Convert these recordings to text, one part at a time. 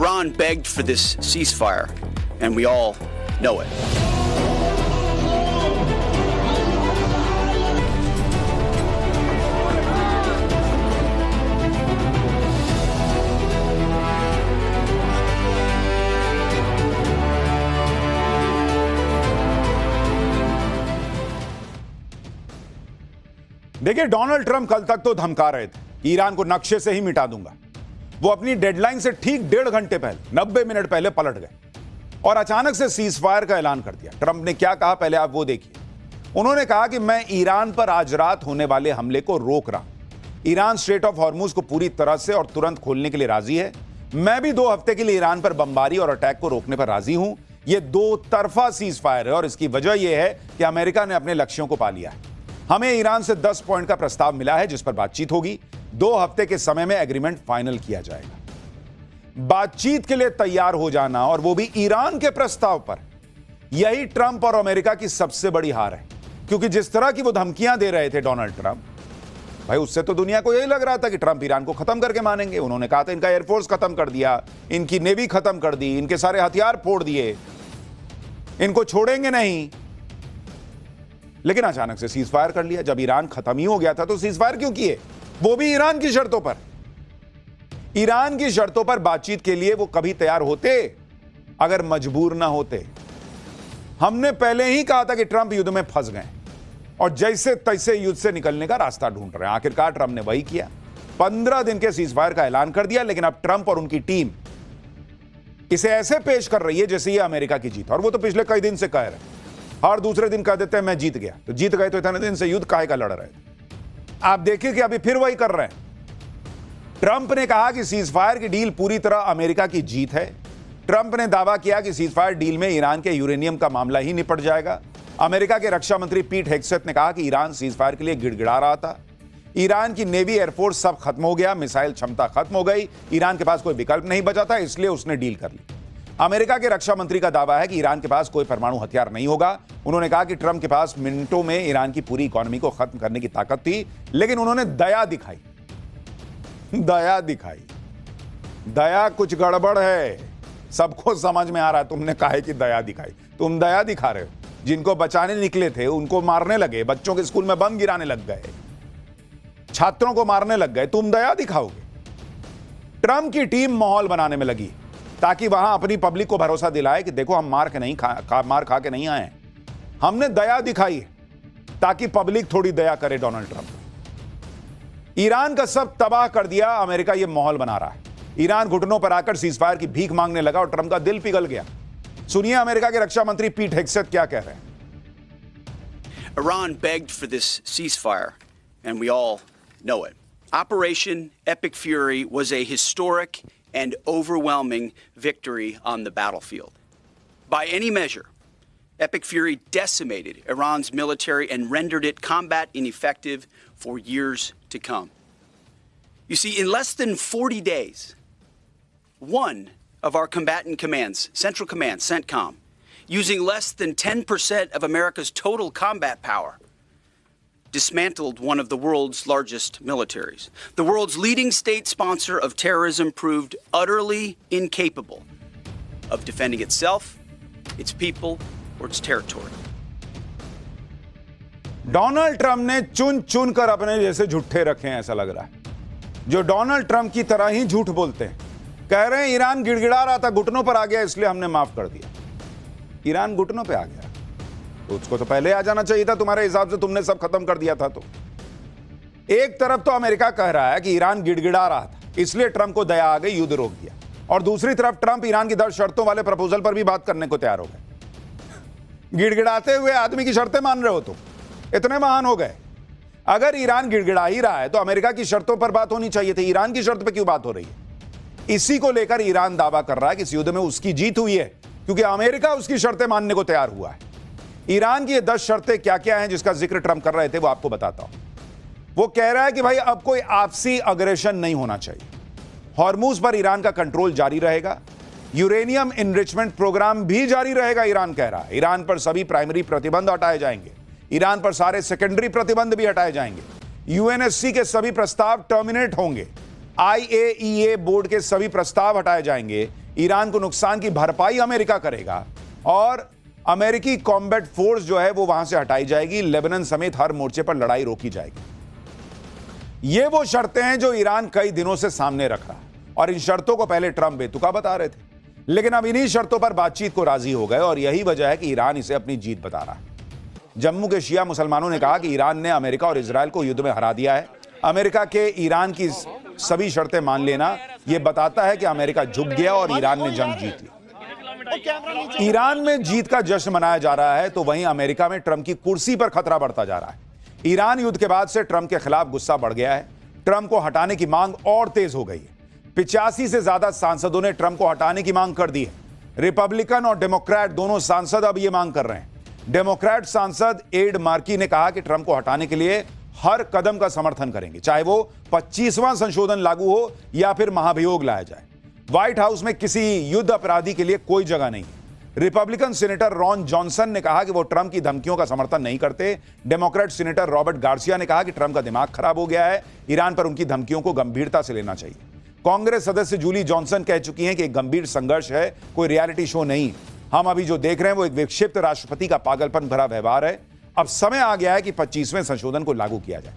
Iran begged for this ceasefire, and we all know it. देखिए, Donald Trump कल तक तो धमका रहे थे कि ईरान को नक्शे से ही मिटा दूंगा। वो अपनी डेडलाइन से ठीक 1.5 घंटे पहले 90 मिनट पहले पलट गए और अचानक से सीजफायर का ऐलान कर दिया। ट्रंप ने क्या कहा, पहले आप वो देखिए। उन्होंने कहा कि मैं ईरान पर आज रात होने वाले हमले को रोक रहा हूं। ईरान स्ट्रेट ऑफ हॉर्मुज को पूरी तरह से और तुरंत खोलने के लिए राजी है। मैं भी 2 हफ्ते के लिए ईरान पर बमबारी और अटैक को रोकने पर राजी हूं। यह 2 तरफा सीजफायर है और इसकी वजह यह है कि अमेरिका ने अपने लक्ष्यों को पा लिया है। हमें ईरान से 10 पॉइंट का प्रस्ताव मिला है जिस पर बातचीत होगी। 2 हफ्ते के समय में एग्रीमेंट फाइनल किया जाएगा। बातचीत के लिए तैयार हो जाना, और वो भी ईरान के प्रस्ताव पर, यही ट्रंप और अमेरिका की सबसे बड़ी हार है। क्योंकि जिस तरह की वो धमकियां दे रहे थे डोनाल्ड ट्रंप, भाई उससे तो दुनिया को यही लग रहा था कि ट्रंप ईरान को खत्म करके मानेंगे। उन्होंने कहा था इनका एयरफोर्स खत्म कर दिया, इनकी नेवी खत्म कर दी, इनके सारे हथियार फोड़ दिए, इनको छोड़ेंगे नहीं। लेकिन अचानक से सीजफायर कर लिया। जब ईरान खत्म ही हो गया था तो सीजफायर क्यों किए, वो भी ईरान की शर्तों पर। ईरान की शर्तों पर बातचीत के लिए वो कभी तैयार होते अगर मजबूर ना होते। हमने पहले ही कहा था कि ट्रंप युद्ध में फंस गए और जैसे तैसे युद्ध से निकलने का रास्ता ढूंढ रहे हैं। आखिरकार ट्रंप ने वही किया, 15 दिन के सीजफायर का ऐलान कर दिया। लेकिन अब ट्रंप और उनकी टीम इसे ऐसे पेश कर रही है जैसे ये अमेरिका की जीत। और वो तो पिछले कई दिन से कह रहे हैं, हर दूसरे दिन कह देते हैं मैं जीत गया। तो जीत गए तो इतने दिन से युद्ध काहे का लड़ रहे थे। आप देखिए कि अभी फिर वही कर रहे हैं। ट्रंप ने कहा कि सीजफायर की डील पूरी तरह अमेरिका की जीत है। ट्रंप ने दावा किया कि सीजफायर डील में ईरान के यूरेनियम का मामला ही निपट जाएगा। अमेरिका के रक्षा मंत्री पीट हेग्सेथ ने कहा कि ईरान सीजफायर के लिए गिड़गिड़ा रहा था। ईरान की नेवी, एयरफोर्स सब खत्म हो गया, मिसाइल क्षमता खत्म हो गई, ईरान के पास कोई विकल्प नहीं बचा था, इसलिए उसने डील कर ली। अमेरिका के रक्षा मंत्री का दावा है कि ईरान के पास कोई परमाणु हथियार नहीं होगा। उन्होंने कहा कि ट्रंप के पास मिनटों में ईरान की पूरी इकोनॉमी को खत्म करने की ताकत थी, लेकिन उन्होंने दया दिखाई। दया कुछ गड़बड़ है, सबको समझ में आ रहा है। तुमने कहा है कि दया दिखाई, तुम दया दिखा रहे हो। जिनको बचाने निकले थे उनको मारने लगे, बच्चों के स्कूल में बम गिराने लग गए, छात्रों को मारने लग गए, तुम दया दिखाओगे। ट्रंप की टीम माहौल बनाने में लगी ताकि वहां अपनी पब्लिक को भरोसा दिलाए कि देखो हम मार खा के नहीं आए, हमने दया दिखाई है, ताकि पब्लिक थोड़ी दया करे डोनाल्ड ट्रंप। ईरान का सब तबाह कर दिया, अमेरिका यह माहौल बना रहा है। ईरान घुटनों पर आकर सीजफायर की भीख मांगने लगा और ट्रंप का दिल पिघल गया। सुनिए अमेरिका के रक्षा मंत्री पीट हेग्सेथ क्या कह रहे हैं। Iran begged for this ceasefire, and we all know it. Operation Epic Fury was a historic and overwhelming victory on the battlefield. By any measure, Epic Fury decimated Iran's military and rendered it combat ineffective for years to come. You see, in less than 40 days, one of our combatant commands, Central Command, CENTCOM, using less than 10% of America's total combat power, dismantled one of the world's largest militaries. The world's leading state sponsor of terrorism proved utterly incapable of defending itself, its people, or its territory. Donald Trump ने चुन चुन कर अपने जैसे झूठे रखे हैं, ऐसा लग रहा है, जो डोनाल्ड ट्रंप की तरह ही झूठ बोलते हैं। कह रहे हैं ईरान गिड़गिड़ा रहा था, घुटनों पर आ गया, इसलिए हमने माफ कर दिया। ईरान घुटनों पे आ गया तो उसको तो पहले आ जाना चाहिए था। तुम्हारे हिसाब से तुमने सब खत्म कर दिया था। तो एक तरफ तो अमेरिका कह रहा है कि ईरान गिड़गिड़ा रहा था, इसलिए ट्रंप को दया आ गई, युद्ध रोक दिया। और दूसरी तरफ ट्रंप ईरान की 10 शर्तों वाले प्रपोजल पर भी बात करने को तैयार हो गए। गिड़गिड़ाते हुए आदमी की शर्तें मान रहे हो तुम, इतने महान हो गए। अगर ईरान गिड़गिड़ा ही रहा है तो अमेरिका की शर्तों पर बात होनी चाहिए थी, ईरान की शर्त पर क्यों बात हो रही है? इसी को लेकर ईरान दावा कर रहा है कि इस युद्ध में उसकी जीत हुई है, क्योंकि अमेरिका उसकी शर्तें मानने को तैयार हुआ है। ईरान की ये 10 शर्तें क्या क्या हैं जिसका जिक्र ट्रंप कर रहे थे, वो आपको बताता हूं। वो कह रहा है कि भाई अब कोई आपसी अग्रेशन नहीं होना चाहिए, हॉर्मुज पर ईरान का कंट्रोल जारी रहेगा, यूरेनियम इनरिचमेंट प्रोग्राम भी जारी रहेगा, ईरान कह रहा है। ईरान पर सभी प्राइमरी प्रतिबंध हटाए जाएंगे, ईरान पर सारे सेकेंडरी प्रतिबंध भी हटाए जाएंगे, यूएनएससी के सभी प्रस्ताव टर्मिनेट होंगे, IAEA बोर्ड के सभी प्रस्ताव हटाए जाएंगे, ईरान को नुकसान की भरपाई अमेरिका करेगा और अमेरिकी कॉम्बैट फोर्स जो है वो वहां से हटाई जाएगी, लेबनान समेत हर मोर्चे पर लड़ाई रोकी जाएगी। ये वो शर्तें हैं जो ईरान कई दिनों से सामने रख रहा है और इन शर्तों को पहले ट्रंप बेतुका बता रहे थे, लेकिन अब इन्हीं शर्तों पर बातचीत को राजी हो गए और यही वजह है कि ईरान इसे अपनी जीत बता रहा है। जम्मू के शिया मुसलमानों ने कहा कि ईरान ने अमेरिका और इजराइल को युद्ध में हरा दिया है। अमेरिका के ईरान की सभी शर्तें मान लेना यह बताता है कि अमेरिका झुक गया और ईरान ने जंग जीत ली। ईरान में जीत का जश्न मनाया जा रहा है तो वहीं अमेरिका में ट्रंप की कुर्सी पर खतरा बढ़ता जा रहा है। ईरान युद्ध के बाद से ट्रंप के खिलाफ गुस्सा बढ़ गया है। ट्रंप को हटाने की मांग और तेज हो गई है। 85 से ज्यादा सांसदों ने ट्रंप को हटाने की मांग कर दी है। रिपब्लिकन और डेमोक्रेट दोनों सांसद अब यह मांग कर रहे हैं। डेमोक्रेट सांसद एड मार्की ने कहा कि ट्रंप को हटाने के लिए हर कदम का समर्थन करेंगे, चाहे वो 25वां संशोधन लागू हो या फिर महाभियोग लाया जाए। व्हाइट हाउस में किसी युद्ध अपराधी के लिए कोई जगह नहीं। रिपब्लिकन सीनेटर रॉन जॉनसन ने कहा कि वो ट्रंप की धमकियों का समर्थन नहीं करते। डेमोक्रेट सीनेटर रॉबर्ट गार्सिया ने कहा कि ट्रंप का दिमाग खराब हो गया है, ईरान पर उनकी धमकियों को गंभीरता से लेना चाहिए। कांग्रेस सदस्य जूली जॉनसन कह चुकी हैं कि एक गंभीर संघर्ष है, कोई रियलिटी शो नहीं। हम अभी जो देख रहे हैं वो एक विक्षिप्त राष्ट्रपति का पागलपन भरा व्यवहार है। अब समय आ गया है कि 25वें संशोधन को लागू किया जाए।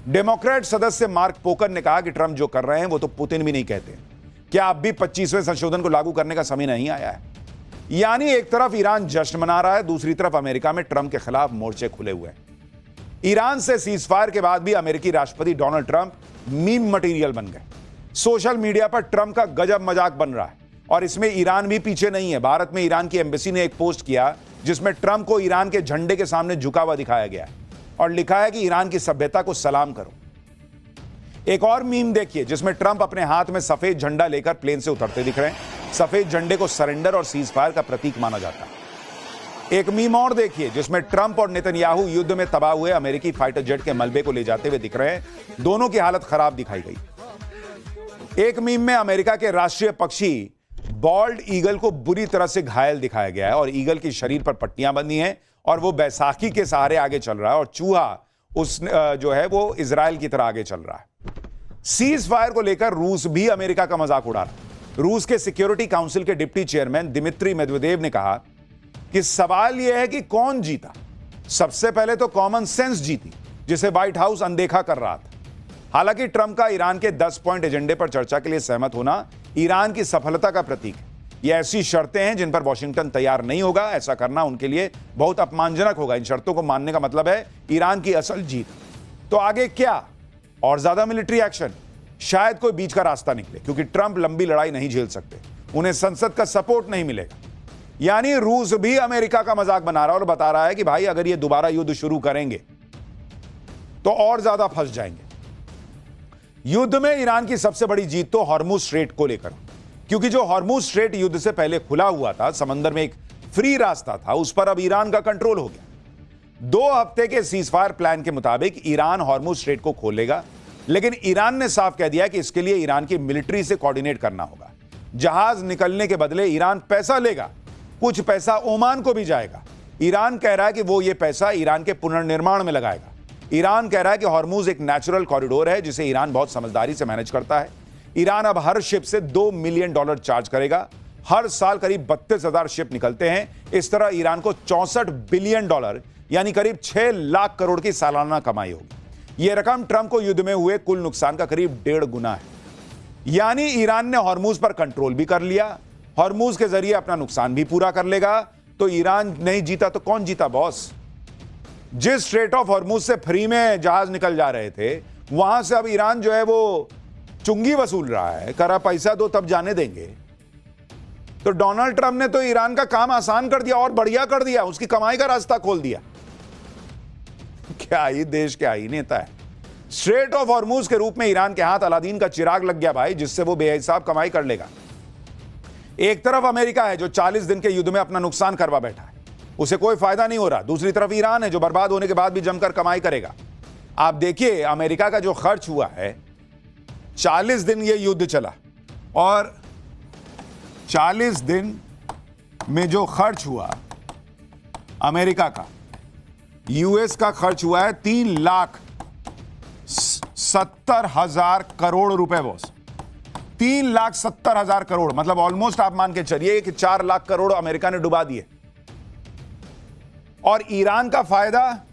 डेमोक्रेट सदस्य मार्क पोकर ने कहा कि ट्रंप जो कर रहे हैं वो तो पुतिन भी नहीं कहते। क्या अब भी 25वें संशोधन को लागू करने का समय नहीं आया है? यानी एक तरफ ईरान जश्न मना रहा है, दूसरी तरफ अमेरिका में ट्रंप के खिलाफ मोर्चे खुले हुए हैं। ईरान से सीजफायर के बाद भी अमेरिकी राष्ट्रपति डोनाल्ड ट्रंप मीम मटेरियल बन गए। सोशल मीडिया पर ट्रंप का गजब मजाक बन रहा है और इसमें ईरान भी पीछे नहीं है। भारत में ईरान की एम्बेसी ने एक पोस्ट किया जिसमें ट्रंप को ईरान के झंडे के सामने झुका हुआ दिखाया गया है और लिखा है कि ईरान की सभ्यता को सलाम करो। एक और मीम देखिए जिसमें ट्रंप अपने हाथ में सफेद झंडा लेकर प्लेन से उतरते दिख रहे हैं। सफेद झंडे को सरेंडर और सीजफायर का प्रतीक माना जाता है। एक मीम और देखिए जिसमें ट्रंप और नेतन्याहू युद्ध में तबाह हुए अमेरिकी फाइटर जेट के मलबे को ले जाते हुए दिख रहे हैं। दोनों की हालत खराब दिखाई गई। एक मीम में अमेरिका के राष्ट्रीय पक्षी बॉल्ड ईगल को बुरी तरह से घायल दिखाया गया है और ईगल के शरीर पर पट्टियां बंधी हैं और वो बैसाखी के सहारे आगे चल रहा है और चूहा उस जो है वो इजराइल की तरह आगे चल रहा है। सीज फायर को लेकर रूस भी अमेरिका का मजाक उड़ा रहा है। रूस के सिक्योरिटी काउंसिल के डिप्टी चेयरमैन दिमित्री मेदवेदेव ने कहा कि सवाल यह है कि कौन जीता। सबसे पहले तो कॉमन सेंस जीती जिसे व्हाइट हाउस अनदेखा कर रहा था। हालांकि ट्रंप का ईरान के 10 पॉइंट एजेंडे पर चर्चा के लिए सहमत होना ईरान की सफलता का प्रतीक है। ये ऐसी शर्तें हैं जिन पर वॉशिंगटन तैयार नहीं होगा। ऐसा करना उनके लिए बहुत अपमानजनक होगा। इन शर्तों को मानने का मतलब है ईरान की असल जीत। तो आगे क्या? और ज्यादा मिलिट्री एक्शन? शायद कोई बीच का रास्ता निकले क्योंकि ट्रंप लंबी लड़ाई नहीं झेल सकते। उन्हें संसद का सपोर्ट नहीं मिलेगा। यानी रूस भी अमेरिका का मजाक बना रहा है और बता रहा है कि भाई अगर ये दोबारा युद्ध शुरू करेंगे तो और ज्यादा फंस जाएंगे। युद्ध में ईरान की सबसे बड़ी जीत तो हॉर्मुज स्ट्रेट को लेकर, क्योंकि जो हॉर्मुज स्ट्रेट युद्ध से पहले खुला हुआ था, समंदर में एक फ्री रास्ता था, उस पर अब ईरान का कंट्रोल हो गया। 2 हफ्ते के सीजफायर प्लान के मुताबिक ईरान हॉर्मुज स्ट्रेट को खोलेगा, लेकिन ईरान ने साफ कह दिया कि इसके लिए ईरान की मिलिट्री से कोऑर्डिनेट करना होगा। जहाज निकलने के बदले ईरान पैसा लेगा, कुछ पैसा ओमान को भी जाएगा। ईरान कह रहा है कि वो ये पैसा ईरान के पुनर्निर्माण में लगाएगा। ईरान कह रहा है कि हॉर्मुज एक नेचुरल कॉरिडोर है जिसे ईरान बहुत समझदारी से मैनेज करता है। ईरान अब हर शिप से $2 मिलियन चार्ज करेगा। हर साल करीब 32,000 शिप निकलते हैं। इस तरह ईरान को $64 बिलियन यानी करीब 6 लाख करोड़ की सालाना कमाई होगी। यह रकम ट्रंप को युद्ध में हुए कुल नुकसान का करीब 1.5 गुना है। यानी ईरान ने हॉर्मुज पर कंट्रोल भी कर लिया, हॉर्मुज के जरिए अपना नुकसान भी पूरा कर लेगा। तो ईरान नहीं जीता तो कौन जीता बॉस? जिस स्ट्रेट ऑफ हॉर्मुज से फ्री में जहाज निकल जा रहे थे, वहां से अब ईरान जो है वो चुंगी वसूल रहा है। करा पैसा दो तब जाने देंगे। तो डोनाल्ड ट्रंप ने तो ईरान का काम आसान कर दिया और बढ़िया कर दिया, उसकी कमाई का रास्ता खोल दिया। क्या ही देश, क्या ही नेता है। स्ट्रेट ऑफ हॉर्मुज के रूप में ईरान के हाथ अलादीन का चिराग लग गया भाई, जिससे वो बेहिसाब कमाई कर लेगा। एक तरफ अमेरिका है जो 40 दिन के युद्ध में अपना नुकसान करवा बैठा है, उसे कोई फायदा नहीं हो रहा। दूसरी तरफ ईरान है जो बर्बाद होने के बाद भी जमकर कमाई करेगा। आप देखिए अमेरिका का जो खर्च हुआ है, 40 दिन ये युद्ध चला और 40 दिन में जो खर्च हुआ अमेरिका का, यूएस का खर्च हुआ है 3,70,000 करोड़ रुपए बॉस। 3,70,000 करोड़, मतलब ऑलमोस्ट आप मान के चलिए कि 4 लाख करोड़ अमेरिका ने डुबा दिए। और ईरान का फायदा,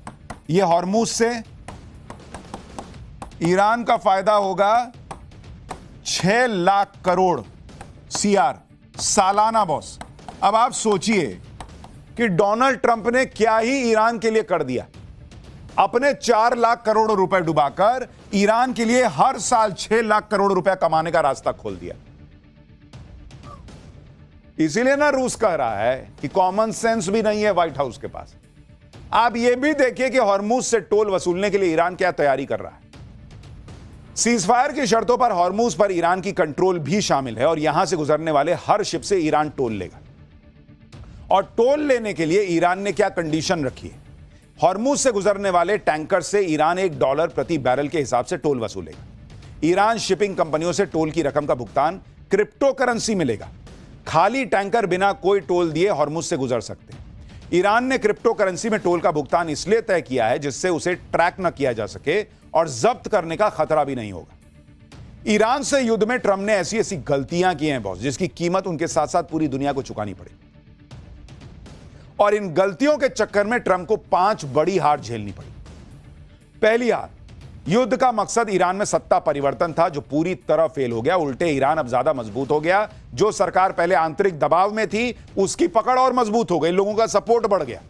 यह हॉर्मुज से ईरान का फायदा होगा 6 लाख करोड़ सीआर सालाना बॉस। अब आप सोचिए कि डोनाल्ड ट्रंप ने क्या ही ईरान के लिए कर दिया। अपने 4 लाख करोड़ रुपए डुबाकर ईरान के लिए हर साल 6 लाख करोड़ रुपए कमाने का रास्ता खोल दिया। इसीलिए ना रूस कह रहा है कि कॉमन सेंस भी नहीं है व्हाइट हाउस के पास। आप यह भी देखिए कि हॉर्मुज से टोल वसूलने के लिए ईरान क्या तैयारी कर रहा है। सीजफायर की शर्तों पर हॉर्मुज पर ईरान की कंट्रोल भी शामिल है और यहां से गुजरने वाले हर शिप से ईरान टोल लेगा। और टोल लेने के लिए ईरान ने क्या कंडीशन रखी है? हॉर्मुज से गुजरने वाले टैंकर से ईरान $1 प्रति बैरल के हिसाब से टोल वसूलेगा। ईरान शिपिंग कंपनियों से टोल की रकम का भुगतान क्रिप्टो करेंसी मिलेगा। खाली टैंकर बिना कोई टोल दिए हॉर्मुज से गुजर सकते हैं। ईरान ने क्रिप्टो करेंसी में टोल का भुगतान इसलिए तय किया है जिससे उसे ट्रैक न किया जा सके और जब्त करने का खतरा भी नहीं होगा। ईरान से युद्ध में ट्रंप ने ऐसी ऐसी गलतियां की हैं बॉस, जिसकी कीमत उनके साथ साथ पूरी दुनिया को चुकानी पड़ी। और इन गलतियों के चक्कर में ट्रंप को 5 बड़ी हार झेलनी पड़ी। पहली हार, युद्ध का मकसद ईरान में सत्ता परिवर्तन था, जो पूरी तरह फेल हो गया। उल्टे ईरान अब ज्यादा मजबूत हो गया। जो सरकार पहले आंतरिक दबाव में थी, उसकी पकड़ और मजबूत हो गई, लोगों का सपोर्ट बढ़ गया।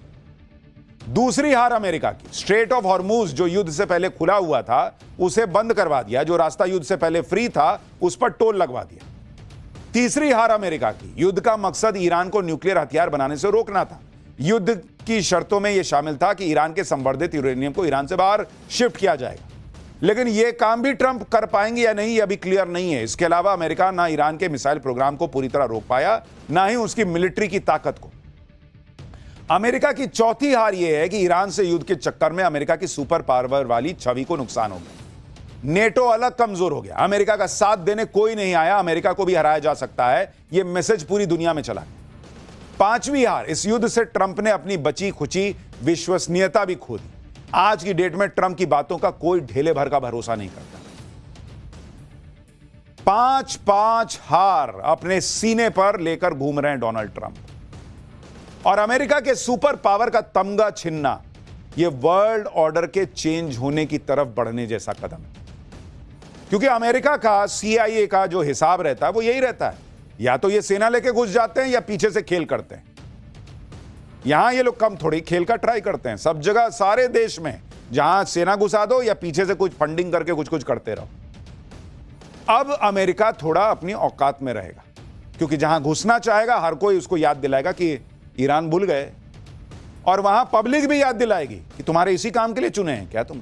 दूसरी हार अमेरिका की, स्ट्रेट ऑफ हॉर्मुज जो युद्ध से पहले खुला हुआ था, उसे बंद करवा दिया। जो रास्ता युद्ध से पहले फ्री था, उस पर टोल लगवा दिया। तीसरी हार अमेरिका की, युद्ध का मकसद ईरान को न्यूक्लियर हथियार बनाने से रोकना था। युद्ध की शर्तों में यह शामिल था कि ईरान के संवर्धित यूरेनियम को ईरान से बाहर शिफ्ट किया जाएगा। लेकिन यह काम भी ट्रंप कर पाएंगे या नहीं, यह अभी क्लियर नहीं है। इसके अलावा अमेरिका ना ईरान के मिसाइल प्रोग्राम को पूरी तरह रोक पाया, ना ही उसकी मिलिट्री की ताकत को। अमेरिका की चौथी हार यह है कि ईरान से युद्ध के चक्कर में अमेरिका की सुपर पावर वाली छवि को नुकसान हो गया। नेटो अलग कमजोर हो गया। अमेरिका का साथ देने कोई नहीं आया। अमेरिका को भी हराया जा सकता है, यह मैसेज पूरी दुनिया में चला। पांचवी हार, इस युद्ध से ट्रंप ने अपनी बची खुची विश्वसनीयता भी खो दी। आज की डेट में ट्रंप की बातों का कोई ढेले भर का भरोसा नहीं करता। 5 हार अपने सीने पर लेकर घूम रहे हैं डोनाल्ड ट्रंप। और अमेरिका के सुपर पावर का तमगा छिनना, यह वर्ल्ड ऑर्डर के चेंज होने की तरफ बढ़ने जैसा कदम है। क्योंकि अमेरिका का CIA का जो हिसाब रहता है वो यही रहता है, या तो ये सेना लेके घुस जाते हैं या पीछे से खेल करते हैं। यहां ये लोग कम थोड़ी खेल का ट्राई करते हैं। सब जगह, सारे देश में जहां सेना घुसा दो या पीछे से कुछ फंडिंग करके कुछ कुछ करते रहो। अब अमेरिका थोड़ा अपनी औकात में रहेगा, क्योंकि जहां घुसना चाहेगा हर कोई उसको याद दिलाएगा कि ईरान भूल गए, और वहां पब्लिक भी याद दिलाएगी कि तुम्हारे इसी काम के लिए चुने हैं क्या तुम।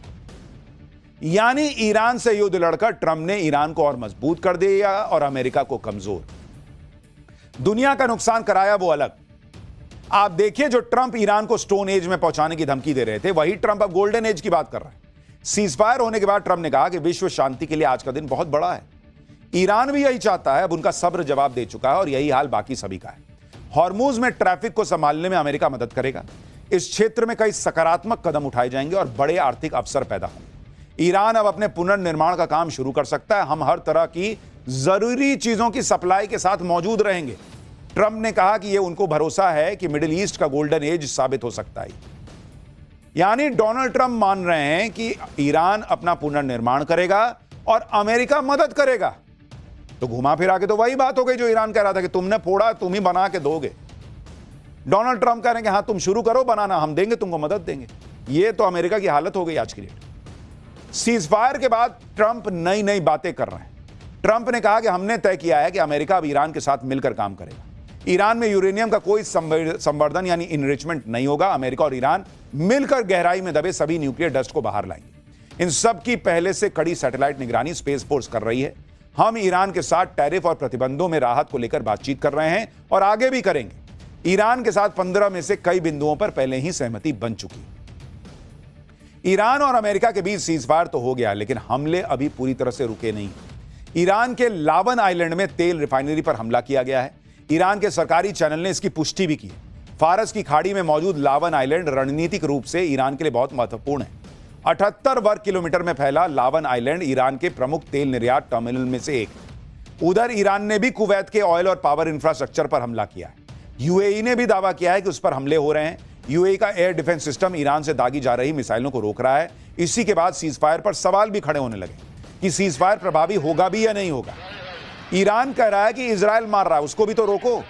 यानी ईरान से युद्ध लड़कर ट्रंप ने ईरान को और मजबूत कर दिया और अमेरिका को कमजोर। दुनिया का नुकसान कराया वो अलग। आप देखिए, जो ट्रंप ईरान को स्टोन एज में पहुंचाने की धमकी दे रहे थे, वही ट्रंप अब गोल्डन एज की बात कर रहा है। सीजफायर होने के बाद ट्रंप ने कहा कि विश्व शांति के लिए आज का दिन बहुत बड़ा है। ईरान भी यही चाहता है। अब उनका सब्र जवाब दे चुका है और यही हाल बाकी सभी का है। हॉर्मुज में ट्रैफिक को संभालने में अमेरिका मदद करेगा। इस क्षेत्र में कई सकारात्मक कदम उठाए जाएंगे और बड़े आर्थिक अवसर पैदा होंगे। ईरान अब अपने पुनर्निर्माण का काम शुरू कर सकता है। हम हर तरह की जरूरी चीजों की सप्लाई के साथ मौजूद रहेंगे। ट्रंप ने कहा कि यह उनको भरोसा है कि मिडिल ईस्ट का गोल्डन एज साबित हो सकता है। यानी डोनाल्ड ट्रंप मान रहे हैं कि ईरान अपना पुनर्निर्माण करेगा और अमेरिका मदद करेगा। तो घुमा फिरा के तो वही बात हो गई जो ईरान कह रहा था कि तुमने फोड़ा, तुम ही बना के दोगे। डोनाल्ड ट्रंप कह रहे हैं कि हां, तुम शुरू करो बनाना, हम देंगे, तुमको मदद देंगे। यह तो अमेरिका की हालत हो गई आज की डेट। सीजफायर के बाद ट्रंप नई नई बातें कर रहे हैं। ट्रंप ने कहा कि हमने तय किया है कि अमेरिका अब ईरान के साथ मिलकर काम करेगा। ईरान में यूरेनियम का कोई संवर्धन यानी इनरिचमेंट नहीं होगा। अमेरिका और ईरान मिलकर गहराई में दबे सभी न्यूक्लियर डस्ट को बाहर लाएंगे। इन सब की पहले से कड़ी सैटेलाइट निगरानी स्पेस फोर्स कर रही है। हम ईरान के साथ टैरिफ और प्रतिबंधों में राहत को लेकर बातचीत कर रहे हैं और आगे भी करेंगे। ईरान के साथ 15 में से कई बिंदुओं पर पहले ही सहमति बन चुकी है। ईरान और अमेरिका के बीच सीजफायर तो हो गया, लेकिन हमले अभी पूरी तरह से रुके नहीं। ईरान के लावन आइलैंड में तेल रिफाइनरी पर हमला किया गया है। ईरान के सरकारी चैनल ने इसकी पुष्टि भी की है। फारस की खाड़ी में मौजूद लावन आइलैंड रणनीतिक रूप से ईरान के लिए बहुत महत्वपूर्ण है। 78 वर्ग किलोमीटर में फैला लावन आइलैंड ईरान के प्रमुख तेल निर्यात टर्मिनल में से एक। उधर ईरान ने भी कुवैत के ऑयल और पावर इंफ्रास्ट्रक्चर पर हमला किया है। यूएई ने भी दावा किया है कि उस पर हमले हो रहे हैं। यूएई का एयर डिफेंस सिस्टम ईरान से दागी जा रही मिसाइलों को रोक रहा है। इसी के बाद सीजफायर पर सवाल भी खड़े होने लगे कि सीजफायर प्रभावी होगा भी या नहीं होगा। ईरान कह रहा है कि इजराइल मार रहा है, उसको भी तो रोको।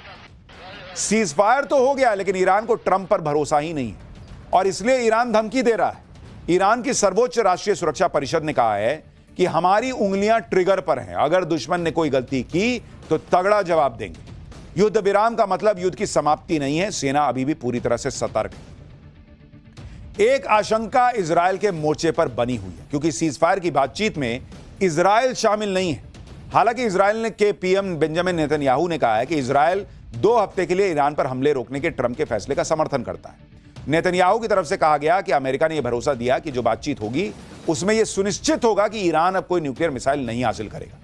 सीजफायर तो हो गया, लेकिन ईरान को ट्रंप पर भरोसा ही नहीं है और इसलिए ईरान धमकी दे रहा है। ईरान की सर्वोच्च राष्ट्रीय सुरक्षा परिषद ने कहा है कि हमारी उंगलियां ट्रिगर पर हैं, अगर दुश्मन ने कोई गलती की तो तगड़ा जवाब देंगे। युद्ध विराम का मतलब युद्ध की समाप्ति नहीं है। सेना अभी भी पूरी तरह से सतर्क है। एक आशंका इजराइल के मोर्चे पर बनी हुई है, क्योंकि सीजफायर की बातचीत में इजराइल शामिल नहीं है। हालांकि इजराइल के पीएम बेंजामिन नेतन्याहू ने कहा है कि इजराइल 2 हफ्ते के लिए ईरान पर हमले रोकने के ट्रंप के फैसले का समर्थन करता है। नेतन्याहू की तरफ से कहा गया कि अमेरिका ने यह भरोसा दिया कि जो बातचीत होगी उसमें यह सुनिश्चित होगा कि ईरान अब कोई न्यूक्लियर मिसाइल नहीं हासिल करेगा।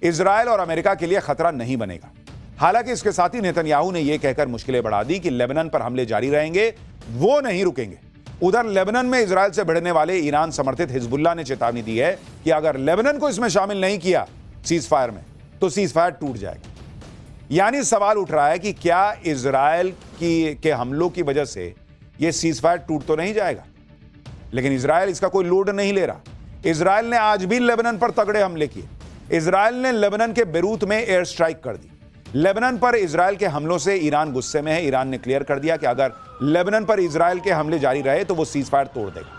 इजराइल और अमेरिका के लिए खतरा नहीं बनेगा। हालांकि इसके साथ ही नेतन्याहू ने यह कहकर मुश्किलें बढ़ा दी कि लेबनान पर हमले जारी रहेंगे, वो नहीं रुकेंगे। उधर लेबनान में इजराइल से भिड़ने वाले ईरान समर्थित हिजबुल्लाह ने चेतावनी दी है कि अगर लेबनान को इसमें शामिल नहीं किया सीजफायर में, तो सीजफायर टूट जाएगा। यानी सवाल उठ रहा है कि क्या इजराइल के हमलों की वजह से यह सीजफायर टूट तो नहीं जाएगा। लेकिन इजराइल इसका कोई लोड नहीं ले रहा। इजराइल ने आज भी लेबनान पर तगड़े हमले किए। इजराइल ने लेबनान के बेरूत में एयर स्ट्राइक कर दी। लेबनान पर इजराइल के हमलों से ईरान गुस्से में है। ईरान ने क्लियर कर दिया कि अगर लेबनान पर इजराइल के हमले जारी रहे तो वो सीजफायर तोड़ देगा।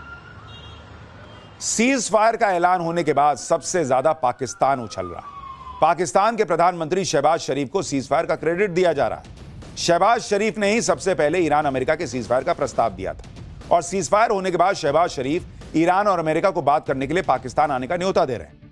सीजफायर का ऐलान होने के बाद सबसे ज्यादा पाकिस्तान उछल रहा है। पाकिस्तान के प्रधानमंत्री शहबाज शरीफ को सीजफायर का क्रेडिट दिया जा रहा है। शहबाज शरीफ ने ही सबसे पहले ईरान अमेरिका के सीजफायर का प्रस्ताव दिया था और सीजफायर होने के बाद शहबाज शरीफ ईरान और अमेरिका को बात करने के लिए पाकिस्तान आने का न्योता दे रहे हैं।